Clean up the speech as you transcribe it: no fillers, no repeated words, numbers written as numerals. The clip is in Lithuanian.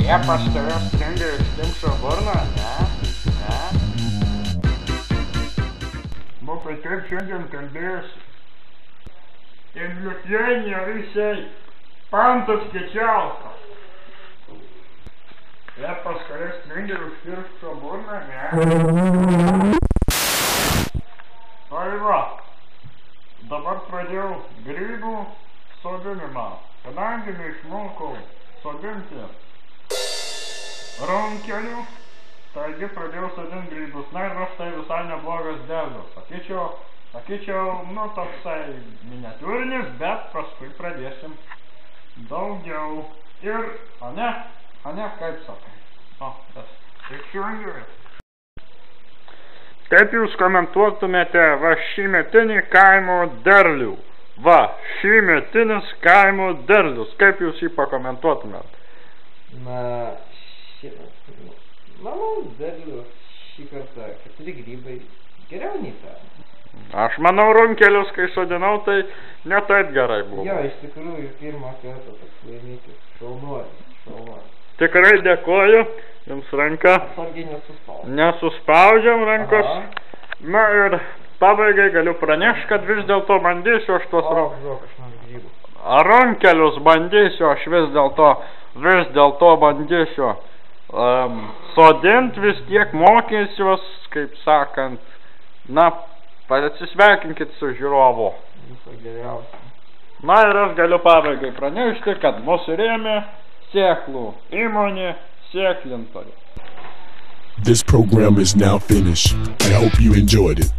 Jie pas tave stringa iš limšo burną, ne? Nu, tai kaip šiandien kalbėsiu. Ir Lietuvėnė visai pantas kečialka. Jie pas tave stringa iš limšo burną, ne? Tai va, dabar pradėjau grybų sodinimą, kadangi neišmokau sodinti runkelių, taigi pradėjau sodinti grybus. Na ir aš tai visai neblogas derlius. Sakyčiau, nu toksai miniatūrinis, bet paskui pradėsim daugiau. Ir, ane, kaip sakai? O, tas išjungiu. Kaip jūs komentuotumėte va šįmetinį kaimo derlių? Va, šįmetinis kaimo derlius. Kaip jūs jį pakomentuotumėt? Na, manau, derlius šį kartą 4 grybai geriau nei pernai. Aš manau, runkelius, kai sodinau, tai ne taip gerai buvo. Jo, iš tikrųjų, pirmą kartą toks laimikis. Šaunuolis. Tikrai dėkoju. Jums ranką nesuspaudžiam rankos. Aha. Na ir pabaigai galiu pranešti, kad vis dėlto bandysiu aš tuos runkelius bandysiu, aš vis dėlto bandysiu sodint, vis tiek mokysiuos, kaip sakant, na, atsisveikinkit su žiūrovu. Viso geriausio. Na ir aš galiu pabaigai pranešti, kad mūsų rėmė sėklų įmonė Sėklintojai. This program is now finished. I hope you enjoyed it.